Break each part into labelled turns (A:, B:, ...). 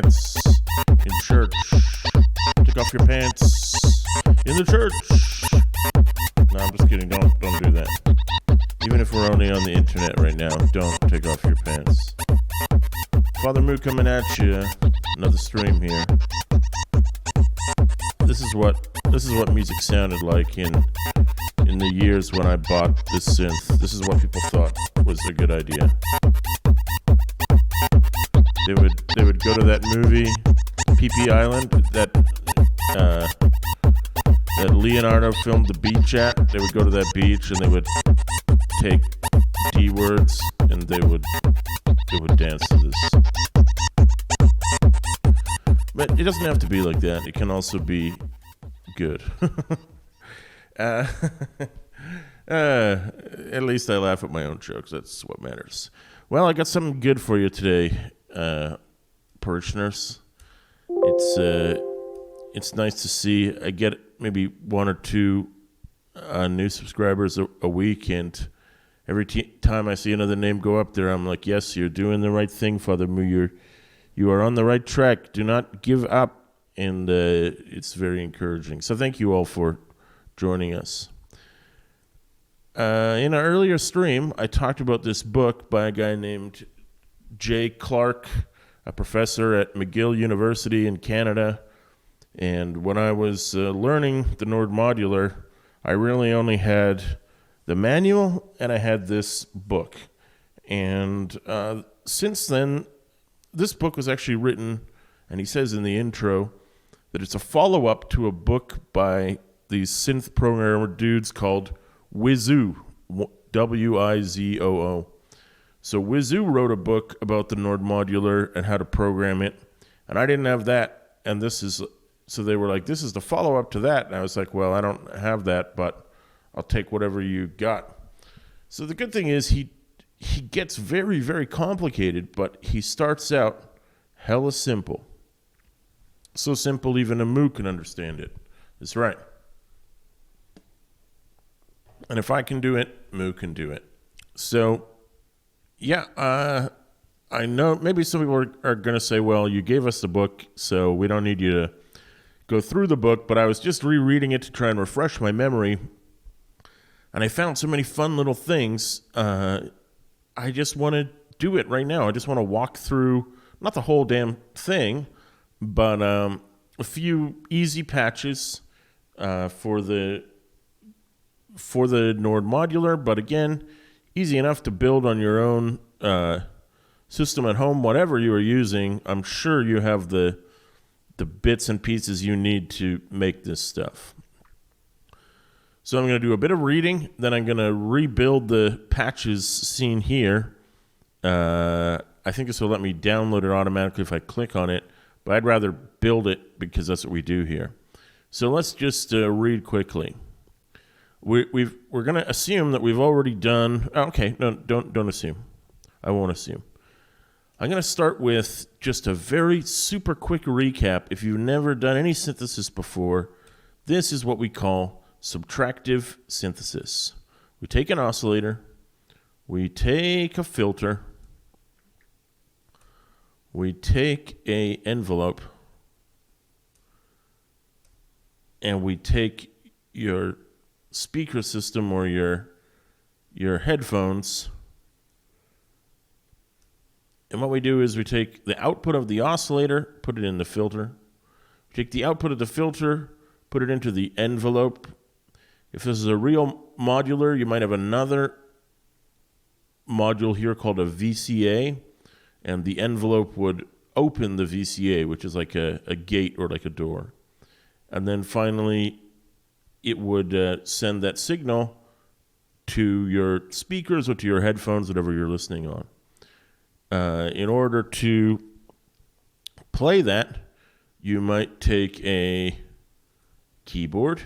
A: pants in church. Take off your pants in the church. No, I'm just kidding. Don't do that. Even if we're only on the internet right now, don't take off your pants. Father Moo coming at you. Another stream here. This is what music sounded like in the years when I bought this synth. This is what people thought was a good idea. They would go to that movie, PP Island, that Leonardo filmed the beach at. They would go to that beach and they would take D words and they would dance to this. But it doesn't have to be like that. It can also be good. At least I laugh at my own jokes. That's what matters. Well, I got something good for you today, parishioners. It's nice to see. I get maybe one or two new subscribers a week, and every time I see another name go up there, I'm like, yes, you're doing the right thing, Father Moo. You are on the right track. Do not give up, and it's very encouraging. So thank you all for joining us. In an earlier stream, I talked about this book by a guy named Jay Clark, a professor at McGill University in Canada. And when I was learning the Nord Modular, I really only had the manual and I had this book. And since then, this book was actually written, and he says in the intro that it's a follow-up to a book by these synth programmer dudes called Wizoo, W-I-Z-O-O. So Wizoo wrote a book about the Nord Modular and how to program it, and I didn't have that, and so they were like, this is the follow-up to that, and I was like, well, I don't have that, but I'll take whatever you got. So the good thing is he gets very, very complicated, but he starts out hella simple. So simple even a moo can understand it. That's right. And if I can do it, moo can do it. So, yeah, I know maybe some people are going to say, well, you gave us the book, so we don't need you to go through the book, but I was just rereading it to try and refresh my memory, and I found so many fun little things. I just want to do it right now. I just want to walk through, not the whole damn thing, but a few easy patches for the Nord Modular. But again, easy enough to build on your own system at home, whatever you are using. I'm sure you have the bits and pieces you need to make this stuff. So I'm going to do a bit of reading, then I'm going to rebuild the patches seen here. I think this will let me download it automatically if I click on it, but I'd rather build it because that's what we do here. So let's just read quickly. We're going to assume that we've already done... Okay, no, don't assume. I won't assume. I'm going to start with just a very super quick recap. If you've never done any synthesis before, this is what we call subtractive synthesis. We take an oscillator, we take a filter, we take an envelope, and we take your speaker system or your headphones, and what we do is we take the output of the oscillator, put it in the filter, we take the output of the filter, put it into the envelope. If this is a real modular, you might have another module here called a VCA, and the envelope would open the VCA, which is like a gate or like a door. And then finally, it would send that signal to your speakers or to your headphones, whatever you're listening on. In order to play that, you might take a keyboard.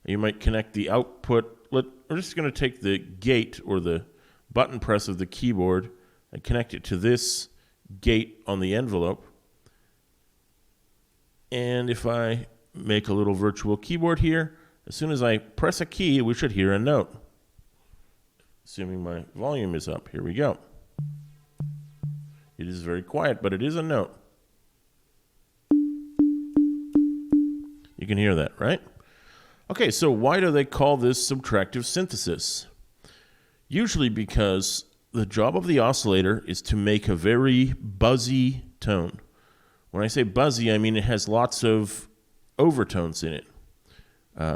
A: You might connect the output. We're just going to take the gate or the button press of the keyboard and connect it to this gate on the envelope. And if I make a little virtual keyboard here, as soon as I press a key, we should hear a note. Assuming my volume is up. Here we go. It is very quiet, but it is a note. You can hear that, right? Okay, so why do they call this subtractive synthesis? Usually because the job of the oscillator is to make a very buzzy tone. When I say buzzy, I mean it has lots of overtones in it.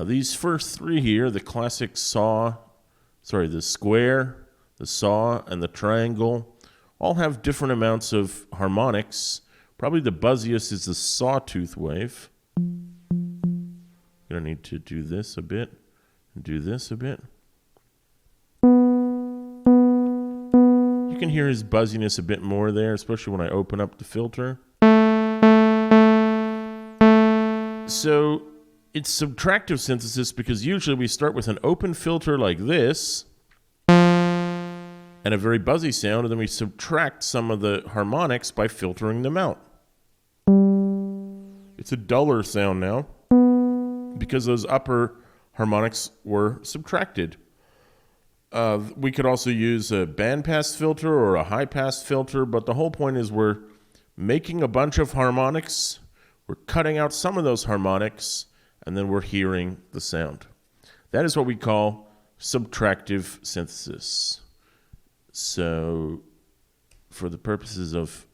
A: These first three here, the classic the square, the saw, and the triangle, all have different amounts of harmonics. Probably the buzziest is the sawtooth wave. Gonna need to do this a bit, and do this a bit. You can hear his buzziness a bit more there, especially when I open up the filter. So it's subtractive synthesis because usually we start with an open filter like this and a very buzzy sound, and then we subtract some of the harmonics by filtering them out. It's a duller sound now because those upper harmonics were subtracted. We could also use a bandpass filter or a high-pass filter, but the whole point is we're making a bunch of harmonics, we're cutting out some of those harmonics, and then we're hearing the sound. That is what we call subtractive synthesis. So, for the purposes of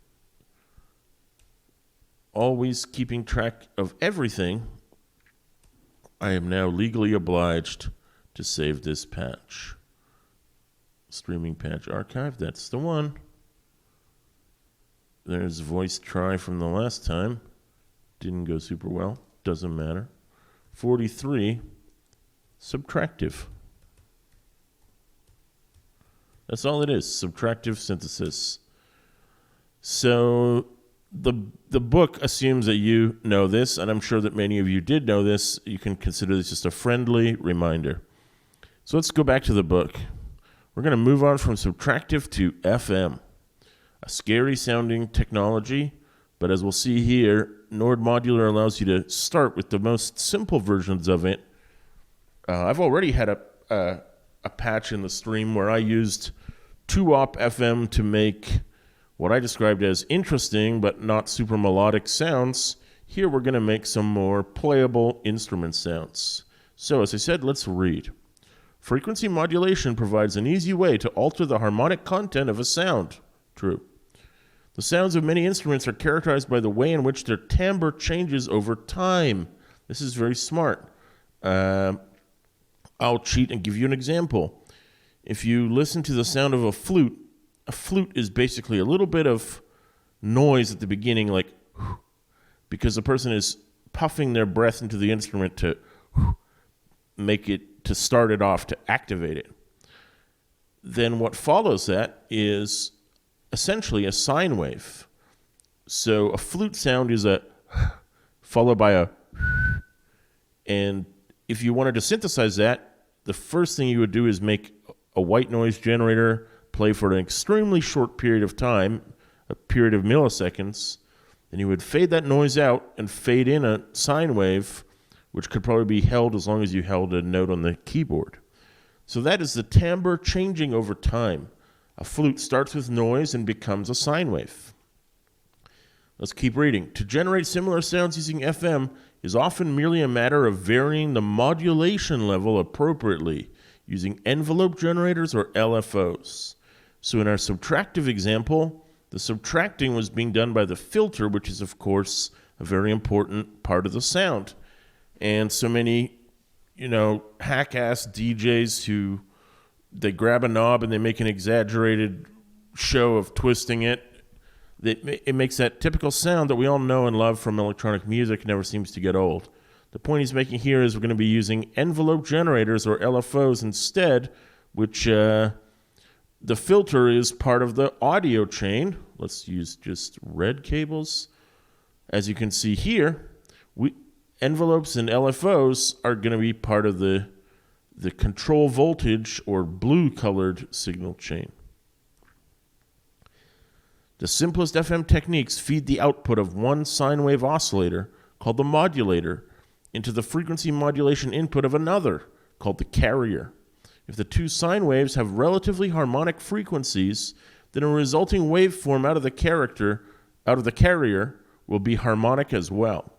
A: always keeping track of everything, I am now legally obliged to save this patch. Streaming patch archive, that's the one. There's voice try from the last time. Didn't go super well. Doesn't matter. 43, subtractive. That's all it is, subtractive synthesis. So the book assumes that you know this, and I'm sure that many of you did know this. You can consider this just a friendly reminder. So let's go back to the book. We're going to move on from subtractive to FM, a scary-sounding technology, but as we'll see here, Nord Modular allows you to start with the most simple versions of it. I've already had a patch in the stream where I used 2-op FM to make what I described as interesting but not super melodic sounds. Here we're going to make some more playable instrument sounds. So as I said, let's read. Frequency modulation provides an easy way to alter the harmonic content of a sound. True. The sounds of many instruments are characterized by the way in which their timbre changes over time. This is very smart. I'll cheat and give you an example. If you listen to the sound of a flute is basically a little bit of noise at the beginning, like because the person is puffing their breath into the instrument to make it, to start it off, to activate it. Then what follows that is essentially a sine wave. So a flute sound is a followed by a, and if you wanted to synthesize that, the first thing you would do is make a white noise generator play for an extremely short period of time, a period of milliseconds, then you would fade that noise out and fade in a sine wave, which could probably be held as long as you held a note on the keyboard. So that is the timbre changing over time. A flute starts with noise and becomes a sine wave. Let's keep reading. To generate similar sounds using FM is often merely a matter of varying the modulation level appropriately using envelope generators or LFOs. So in our subtractive example, the subtracting was being done by the filter, which is, of course, a very important part of the sound. And so many, hack-ass DJs who they grab a knob and they make an exaggerated show of twisting it. It makes that typical sound that we all know and love from electronic music, never seems to get old. The point he's making here is we're going to be using envelope generators or LFOs instead, which the filter is part of the audio chain. Let's use just red cables. As you can see here, envelopes and LFOs are going to be part of the control voltage or blue-colored signal chain. The simplest FM techniques feed the output of one sine wave oscillator, called the modulator, into the frequency modulation input of another, called the carrier. If the two sine waves have relatively harmonic frequencies, then a resulting waveform out of the carrier will be harmonic as well.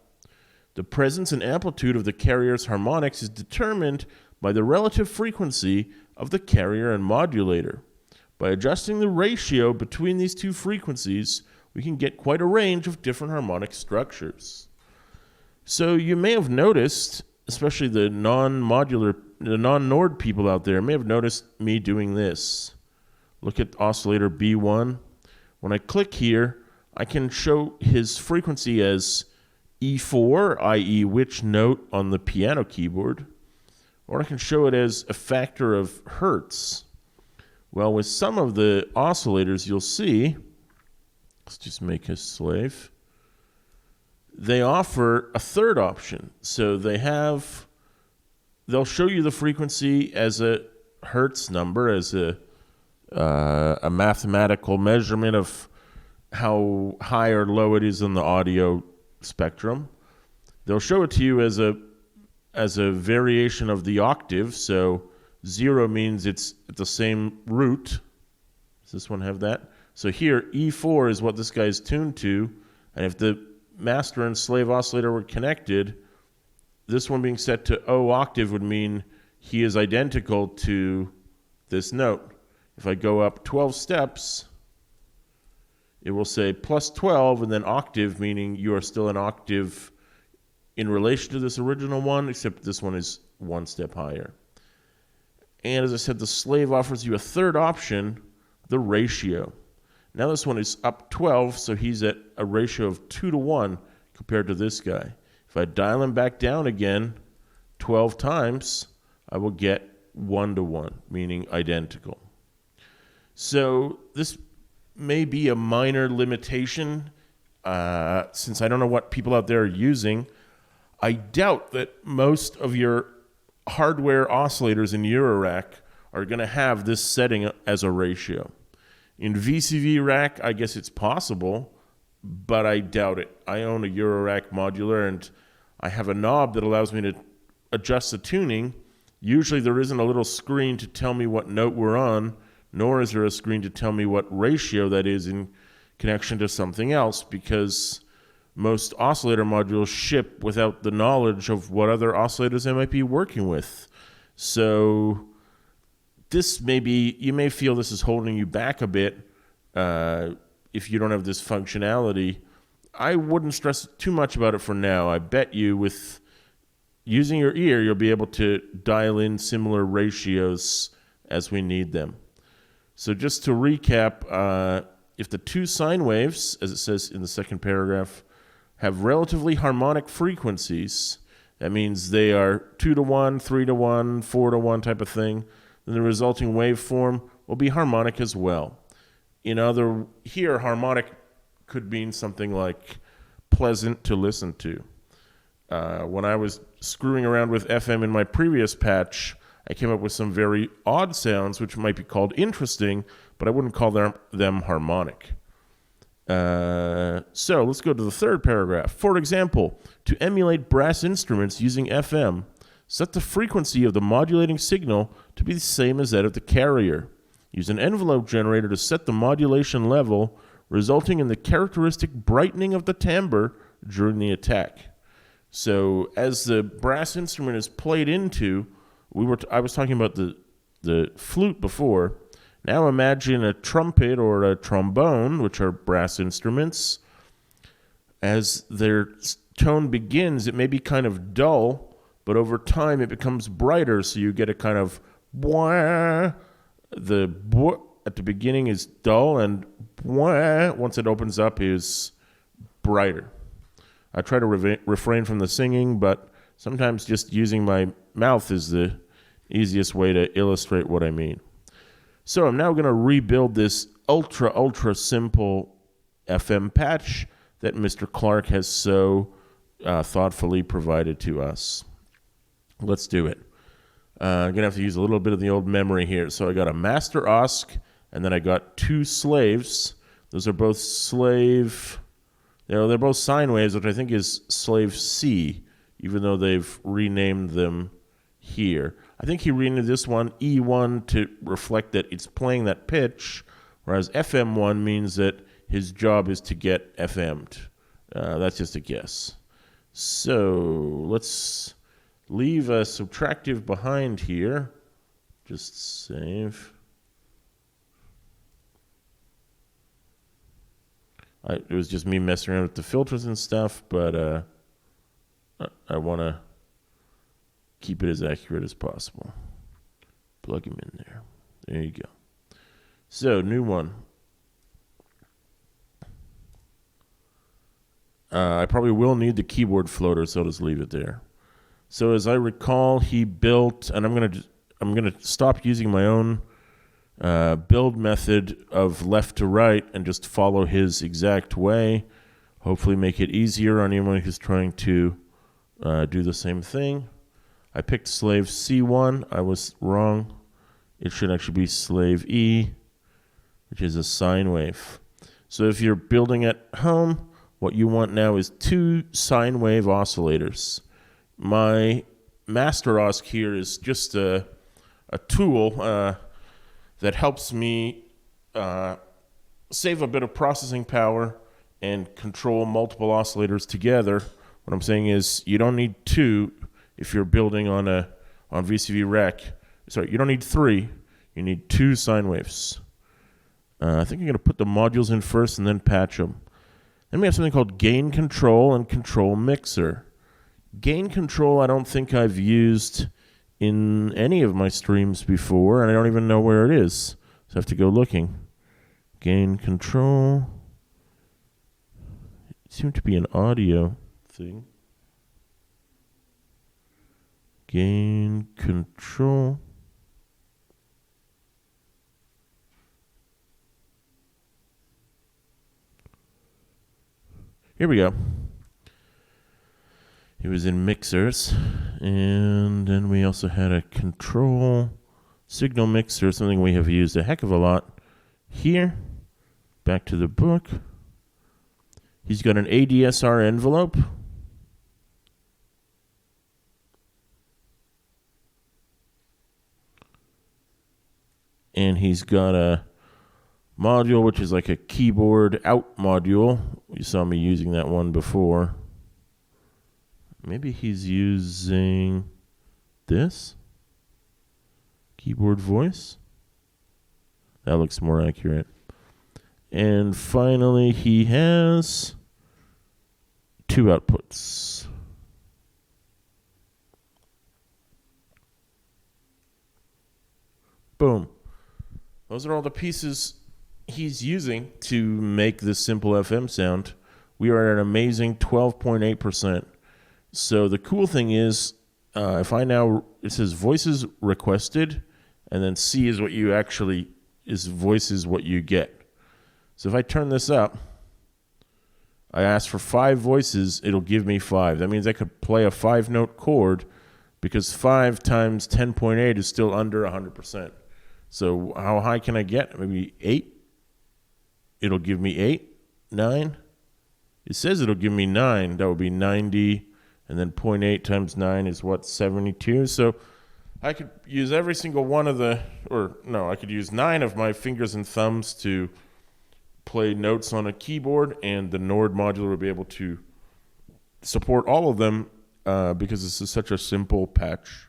A: The presence and amplitude of the carrier's harmonics is determined by the relative frequency of the carrier and modulator. By adjusting the ratio between these two frequencies, we can get quite a range of different harmonic structures. So you may have noticed, especially the non-Nord people out there, may have noticed me doing this. Look at oscillator B1. When I click here, I can show his frequency as E4, i.e. which note on the piano keyboard, or I can show it as a factor of hertz. Well, with some of the oscillators, you'll see, let's just make a slave, they offer a third option. So they'll show you the frequency as a hertz number, as a mathematical measurement of how high or low it is in the audio spectrum. They'll show it to you as a variation of the octave. So 0 means it's at the same root. Does this one have that? So here, E4 is what this guy's tuned to. And if the master and slave oscillator were connected, this one being set to O octave would mean he is identical to this note. If I go up 12 steps, it will say plus 12 and then octave, meaning you are still an octave in relation to this original one, except this one is one step higher. And as I said, the slave offers you a third option, the ratio. Now this one is up 12, so he's at a ratio of 2 to 1 compared to this guy. If I dial him back down again 12 times, I will get 1 to 1, meaning identical. So this may be a minor limitation, since I don't know what people out there are using. I doubt that most of your hardware oscillators in Eurorack are going to have this setting as a ratio. In VCV rack, I guess it's possible, but I doubt it. I own a Eurorack modular, and I have a knob that allows me to adjust the tuning. Usually there isn't a little screen to tell me what note we're on, nor is there a screen to tell me what ratio that is in connection to something else, because most oscillator modules ship without the knowledge of what other oscillators they might be working with. So this may be, you may feel this is holding you back a bit if you don't have this functionality. I wouldn't stress too much about it for now. I bet you with using your ear, you'll be able to dial in similar ratios as we need them. So just to recap, if the two sine waves, as it says in the second paragraph, have relatively harmonic frequencies, that means they are 2 to 1, 3 to 1, 4 to 1 type of thing, then the resulting waveform will be harmonic as well. Here, harmonic could mean something like pleasant to listen to. When I was screwing around with FM in my previous patch, I came up with some very odd sounds, which might be called interesting, but I wouldn't call them harmonic. So let's go to the third paragraph. For example, to emulate brass instruments using FM, set the frequency of the modulating signal to be the same as that of the carrier. Use an envelope generator to set the modulation level, resulting in the characteristic brightening of the timbre during the attack. So as the brass instrument is played into, I was talking about the flute before. Now imagine a trumpet or a trombone, which are brass instruments. As their tone begins, it may be kind of dull, but over time it becomes brighter, so you get a kind of bwah. The bwah at the beginning is dull, and bwah, once it opens up, is brighter. I try to refrain from the singing, but sometimes just using my mouth is the easiest way to illustrate what I mean. So I'm now going to rebuild this ultra simple FM patch that Mr. Clark has so thoughtfully provided to us. Let's do it. I'm going to have to use a little bit of the old memory here. So I got a master OSC, and then I got two slaves. Those are both slave... They're both sine waves, which I think is slave C, even though they've renamed them here. I think he renamed this one E1 to reflect that it's playing that pitch, whereas FM1 means that his job is to get FM'd. That's just a guess. So let's leave a Subtractive behind here. Just save. It was just me messing around with the filters and stuff, but I want to keep it as accurate as possible. Plug him in there. There you go. So, new one. I probably will need the keyboard floater, so I'll just leave it there. So, as I recall, he built, and I'm gonna stop using my own build method of left to right and just follow his exact way. Hopefully, make it easier on anyone who's trying to do the same thing. I picked slave C1. I was wrong. It should actually be slave E, which is a sine wave. So if you're building at home, what you want now is 2 sine wave oscillators. My master osc here is just a tool that helps me save a bit of processing power and control multiple oscillators together. What I'm saying is you don't need 2 if you're building on VCV Rec. Sorry, you don't need 3. You need 2 sine waves. I think I'm going to put the modules in first and then patch them. Then we have something called gain control and control mixer. Gain control I don't think I've used in any of my streams before, and I don't even know where it is. So I have to go looking. Gain control. It seemed to be an audio thing. Gain control. Here we go. It was in mixers. And then we also had a control signal mixer, something we have used a heck of a lot. Here, back to the book. He's got an ADSR envelope. And he's got a module, which is like a keyboard out module. You saw me using that one before. Maybe he's using this keyboard voice. That looks more accurate. And finally, he has 2 outputs. Boom. Those are all the pieces he's using to make this simple FM sound. We are at an amazing 12.8%. So the cool thing is, if I now, it says voices requested, and then C is what you actually, voice is what you get. So if I turn this up, I ask for 5 voices, it'll give me 5. That means I could play a 5-note chord, because 5 times 10.8 is still under 100%. So how high can I get? Maybe 8? It'll give me 8, 9. It says it'll give me 9. That would be 90. And then 0.8 times 9 is what, 72? So I could use every single one of I could use 9 of my fingers and thumbs to play notes on a keyboard, and the Nord modular would be able to support all of them because this is such a simple patch.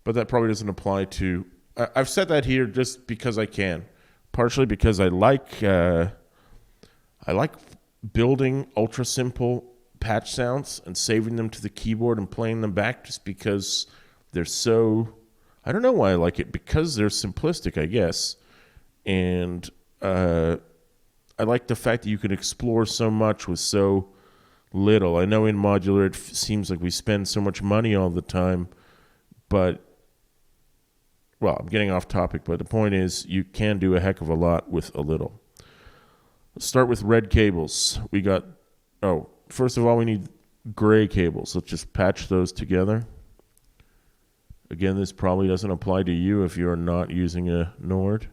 A: But that probably doesn't apply to... I've set that here just because I can. Partially because I like building ultra simple patch sounds and saving them to the keyboard and playing them back, just because they're so... I don't know why I like it. Because they're simplistic, I guess. And I like the fact that you can explore so much with so little. I know in Modular it seems like we spend so much money all the time, but... Well, I'm getting off topic, but the point is you can do a heck of a lot with a little. Let's start with red cables. We got... first of all, we need gray cables. Let's just patch those together. Again, this probably doesn't apply to you if you're not using a Nord.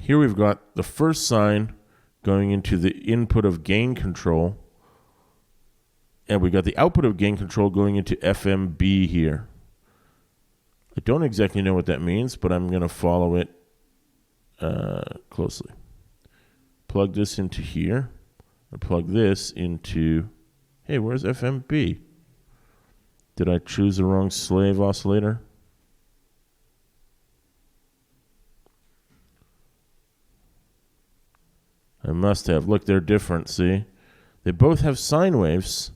A: Here we've got the first sine going into the input of gain control. And we got the output of gain control going into FMB here. I don't exactly know what that means, but I'm going to follow it closely. Plug this into here. I plug this into, hey, where's FMB? Did I choose the wrong slave oscillator? I must have. Look, they're different, see? They both have sine waves,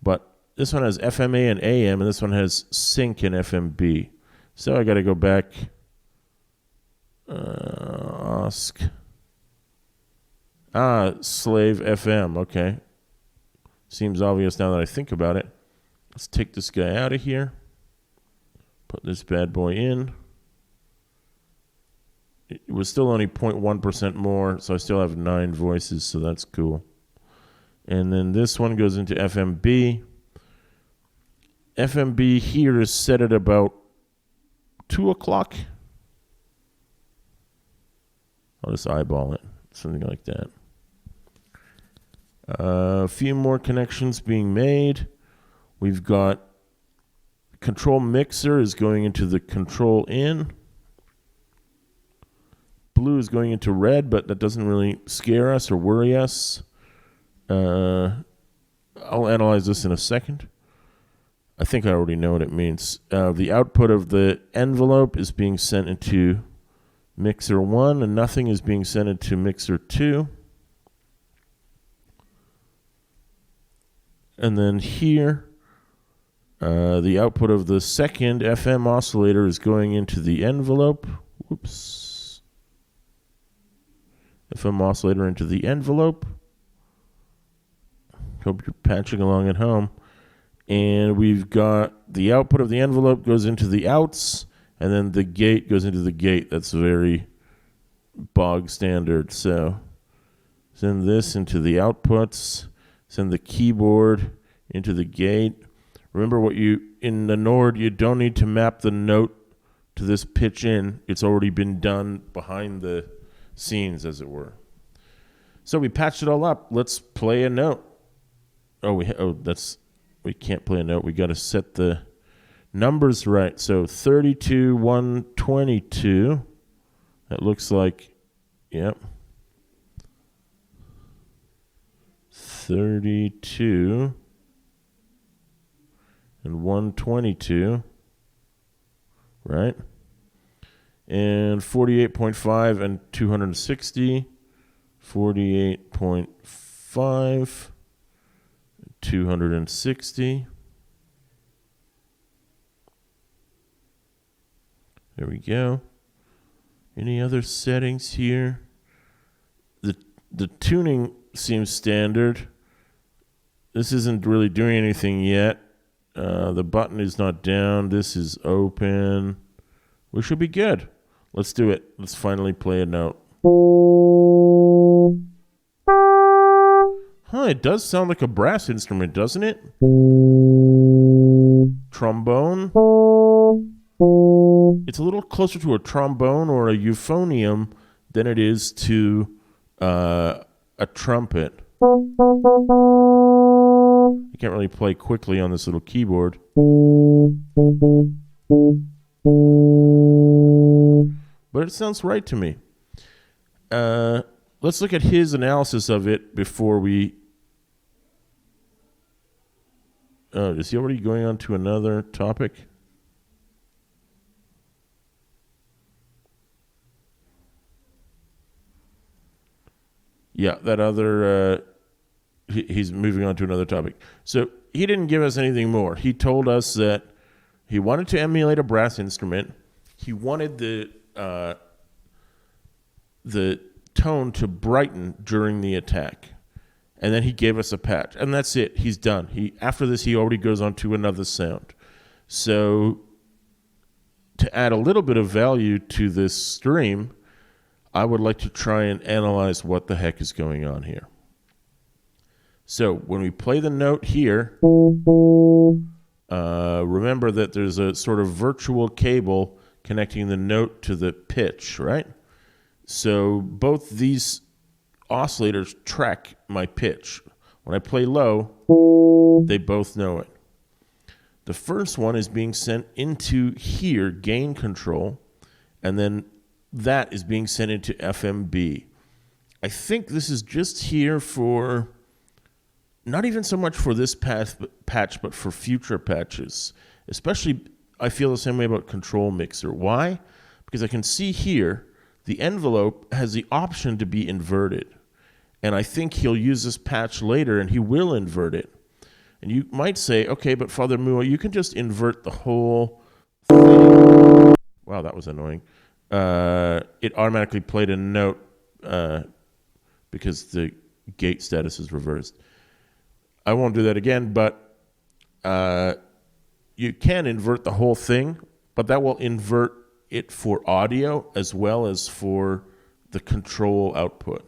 A: but this one has FMA and AM, and this one has sync and FMB. So I got to go back. Ask. Slave FM. Okay. Seems obvious now that I think about it. Let's take this guy out of here. Put this bad boy in. It was still only 0.1% more, so I still have 9 voices, so that's cool. And then this one goes into FMB. FMB here is set at about 2 o'clock. I'll just eyeball it, something like that. A few more connections being made. We've got control mixer is going into the control in. Blue is going into red, but that doesn't really scare us or worry us. I'll analyze this in a second. I think I already know what it means. The output of the envelope is being sent into mixer 1, and nothing is being sent into mixer 2. And then here, the output of the second FM oscillator is going into the envelope. Whoops. FM oscillator into the envelope. Hope you're patching along at home. And we've got the output of the envelope goes into the outs, and then the gate goes into the gate. That's very bog standard. So send this into the outputs. Send the keyboard into the gate. Remember in the Nord, you don't need to map the note to this pitch in. It's already been done behind the scenes, as it were. So we patched it all up. Let's play a note. We can't play a note. We got to set the numbers right. So 32, 122. That looks like, yep. 32 and 122, right? And 48.5 and 260, 48.5, 260. There we go. Any other settings here? The tuning seems standard. This isn't really doing anything yet. The button is not down. This is open. We should be good. Let's do it. Let's finally play a note. It does sound like a brass instrument, doesn't it? Trombone. It's a little closer to a trombone or a euphonium than it is to a trumpet. I can't really play quickly on this little keyboard. But it sounds right to me. Let's look at his analysis of it before we... is he already going on to another topic? Yeah, that other... he's moving on to another topic. So he didn't give us anything more. He told us that he wanted to emulate a brass instrument. He wanted the tone to brighten during the attack. And then he gave us a patch. And that's it. He's done. After this, he already goes on to another sound. So to add a little bit of value to this stream, I would like to try and analyze what the heck is going on here. So when we play the note here, remember that there's a sort of virtual cable connecting the note to the pitch, right? So both these oscillators track my pitch. When I play low, they both know it. The first one is being sent into here, gain control, and then that is being sent into FMB. I think this is just here for not even so much for this patch, but for future patches. Especially, I feel the same way about Control Mixer. Why? Because I can see here, the envelope has the option to be inverted. And I think he'll use this patch later, and he will invert it. And you might say, okay, but Father Mua, you can just invert the whole thing. Wow, that was annoying. It automatically played a note because the gate status is reversed. I won't do that again, but you can invert the whole thing, but that will invert it for audio as well as for the control output.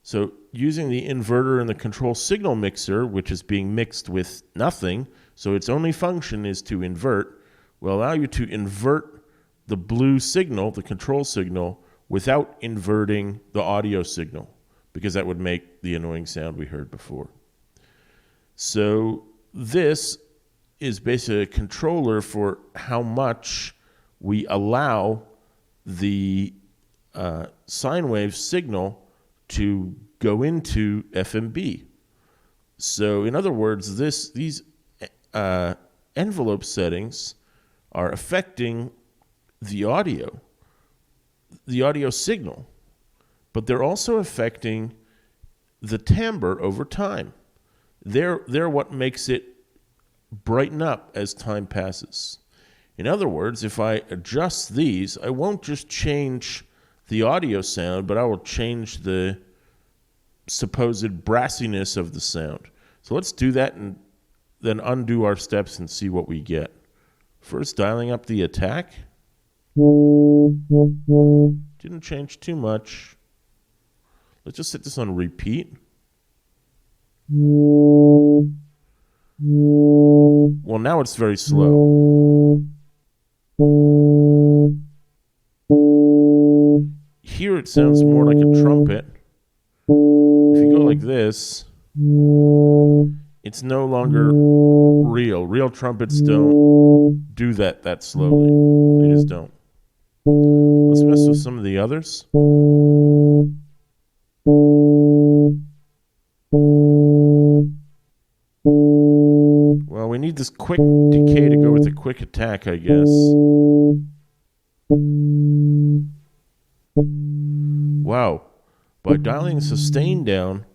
A: So using the inverter in the control signal mixer, which is being mixed with nothing, so its only function is to invert, will allow you to invert the blue signal, the control signal, without inverting the audio signal, because that would make the annoying sound we heard before. So this is basically a controller for how much we allow the sine wave signal to go into FMB. So in other words, these envelope settings are affecting the audio signal, but they're also affecting the timbre over time. They're what makes it brighten up as time passes. In other words, if I adjust these, I won't just change the audio sound, but I will change the supposed brassiness of the sound. So let's do that and then undo our steps and see what we get. First, dialing up the attack. Didn't change too much. Let's just set this on repeat. Well, now it's very slow. Here it sounds more like a trumpet. If you go like this, it's no longer real. Real trumpets don't do that slowly. They just don't. Let's mess with some of the others. Well, we need this quick decay to go with the quick attack, I guess. Wow. By dialing sustain down,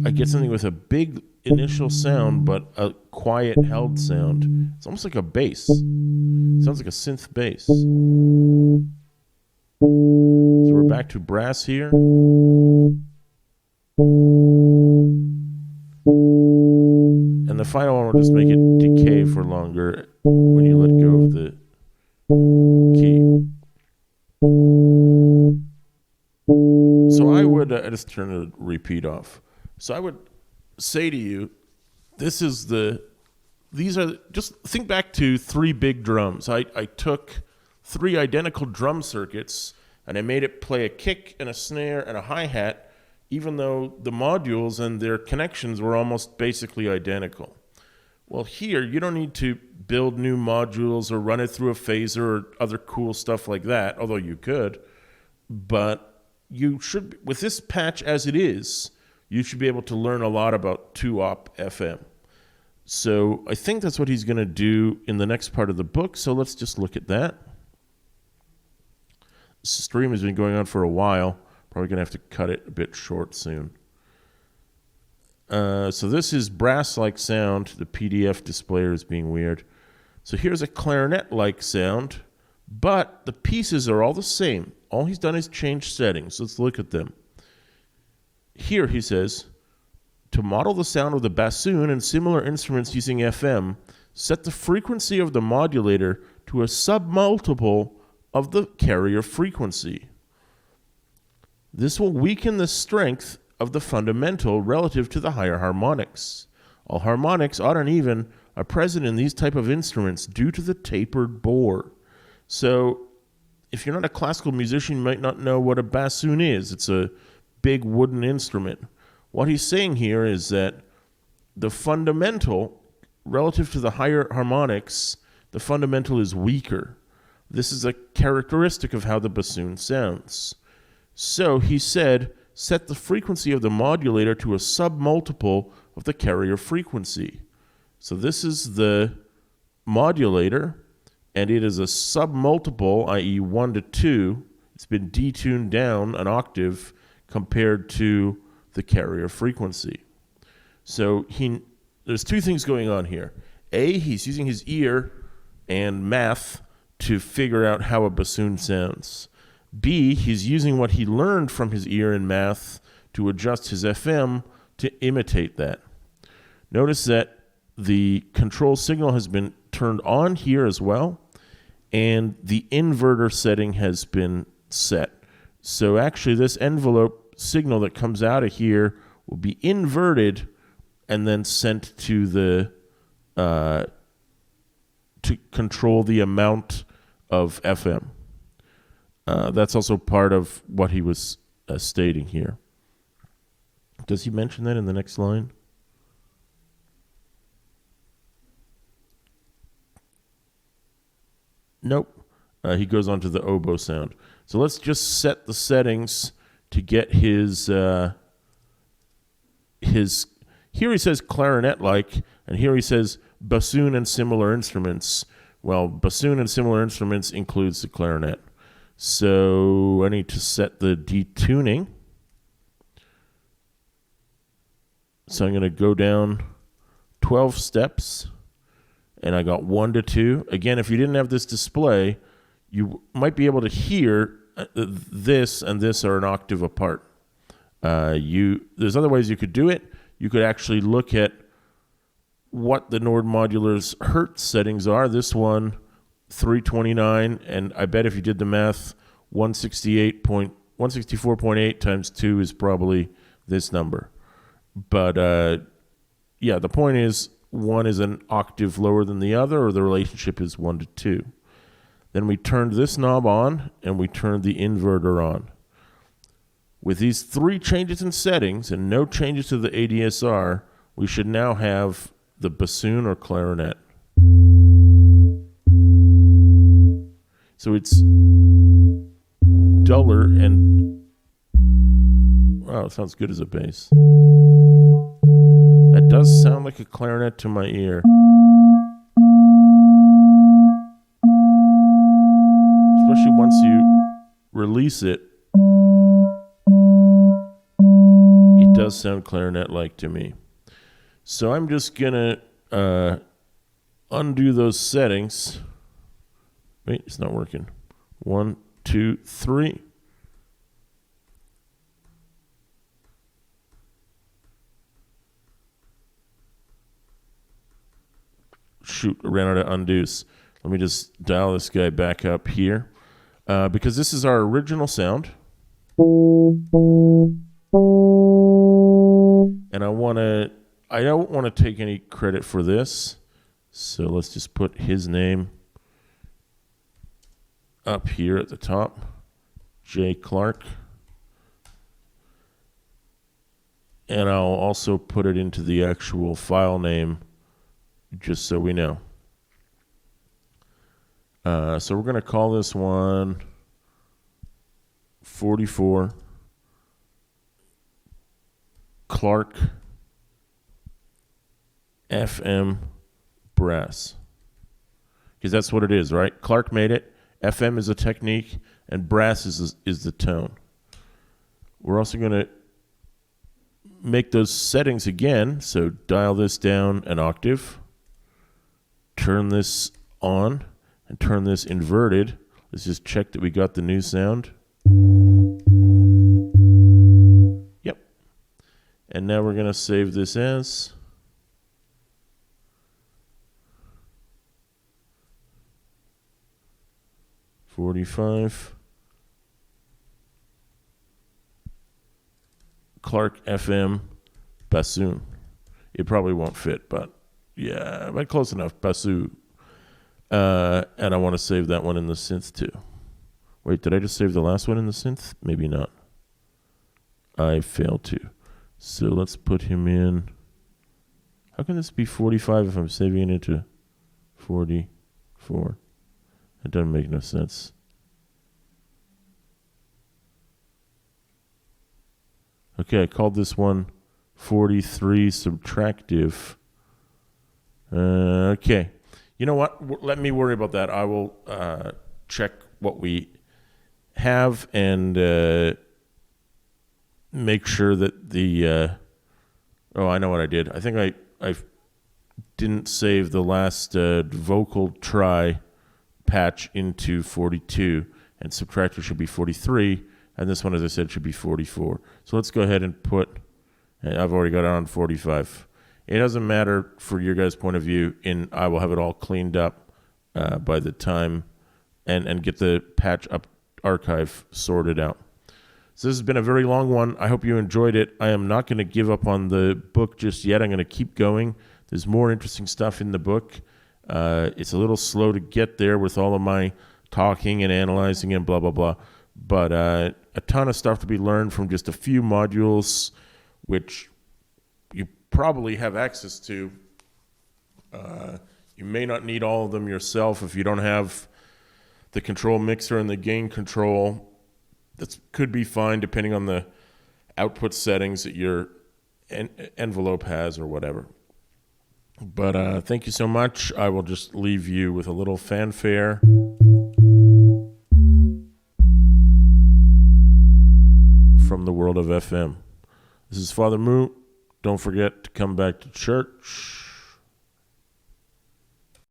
A: I get something with a big initial sound, but a quiet held sound. It's almost like a bass. It sounds like a synth bass. So we're back to brass here. And the final one will just make it decay for longer when you let go of the key. So I would, I just turn the repeat off. So I would say to you, these are, just think back to 3 big drums. I took 3 identical drum circuits and I made it play a kick and a snare and a hi-hat, even though the modules and their connections were almost basically identical. Well, here, you don't need to build new modules or run it through a phaser or other cool stuff like that, although you could. But you should, with this patch as it is, you should be able to learn a lot about 2-op FM. So I think that's what he's going to do in the next part of the book, so let's just look at that. This stream has been going on for a while. Probably going to have to cut it a bit short soon. So this is brass-like sound. The PDF displayer is being weird. So here's a clarinet-like sound, but the pieces are all the same. All he's done is change settings. Let's look at them. Here he says, to model the sound of the bassoon and similar instruments using FM, set the frequency of the modulator to a submultiple of the carrier frequency. This will weaken the strength of the fundamental relative to the higher harmonics. All harmonics, odd and even, are present in these type of instruments due to the tapered bore. So if you're not a classical musician, you might not know what a bassoon is. It's a big wooden instrument. What he's saying here is that the fundamental, relative to the higher harmonics, the fundamental is weaker. This is a characteristic of how the bassoon sounds. So he said, set the frequency of the modulator to a submultiple of the carrier frequency. So this is the modulator, and it is a submultiple, i.e. 1 to 2. It's been detuned down an octave compared to the carrier frequency. So there's two things going on here. A, he's using his ear and math to figure out how a bassoon sounds. B, he's using what he learned from his ear and math to adjust his FM to imitate that. Notice that the control signal has been turned on here as well, and the inverter setting has been set. So actually this envelope signal that comes out of here will be inverted and then sent to the to control the amount of FM. That's also part of what he was stating here. Does he mention that in the next line? Nope. He goes on to the oboe sound. So let's just set the settings to get his here he says clarinet-like, and here he says bassoon and similar instruments. Well, bassoon and similar instruments includes the clarinet. So I need to set the detuning. So I'm going to go down 12 steps, and I got 1 to 2. Again, if you didn't have this display, you might be able to hear this and this are an octave apart. There's other ways you could do it. You could actually look at what the Nord Modular's Hertz settings are. This one, 329, and I bet if you did the math, 164.8 times 2 is probably this number. But yeah, the point is one is an octave lower than the other, or the relationship is 1 to 2. Then we turned this knob on, and we turned the inverter on. With these 3 changes in settings and no changes to the ADSR, we should now have the bassoon or clarinet. So it's duller and, wow, it sounds good as a bass. That does sound like a clarinet to my ear. Especially once you release it, it does sound clarinet-like to me. So I'm just going to undo those settings. Wait, it's not working. 1, 2, 3. Shoot, I ran out of undos. Let me just dial this guy back up here. Because this is our original sound. And I don't want to take any credit for this. So let's just put his name up here at the top. J. Clark. And I'll also put it into the actual file name just so we know. So we're going to call this one 44 Clark FM brass. Because that's what it is, right? Clark made it. FM is a technique, and brass is the tone. We're also going to make those settings again. So dial this down an octave. Turn this on and turn this inverted. Let's just check that we got the new sound. Yep. And now we're going to save this as .45 Clark FM bassoon. It probably won't fit, but yeah, but close enough. Bassoon. And I want to save that one in the synth too. Wait, did I just save the last one in the synth? Maybe not. I failed to. So let's put him in. How can this be 45 if I'm saving it into 44? It doesn't make no sense. Okay, I called this one 43 subtractive. Okay. You know what? Let me worry about that. I will check what we have and make sure that the... oh, I know what I did. I think I didn't save the last vocal try patch into 42, and Subtractive should be 43, and this one, as I said, should be 44. So let's go ahead and put... I've already got it on 45. It doesn't matter for your guys' point of view. I will have it all cleaned up by the time and get the patch up archive sorted out. So this has been a very long one. I hope you enjoyed it. I am not going to give up on the book just yet. I'm going to keep going. There's more interesting stuff in the book. It's a little slow to get there with all of my talking and analyzing and blah, blah, blah. But a ton of stuff to be learned from just a few modules, which you probably have access to. You may not need all of them yourself if you don't have the control mixer and the gain control. That could be fine depending on the output settings that your envelope has or whatever. But thank you so much. I will just leave you with a little fanfare. From the world of FM. This is Father Moo. Don't forget to come back to church.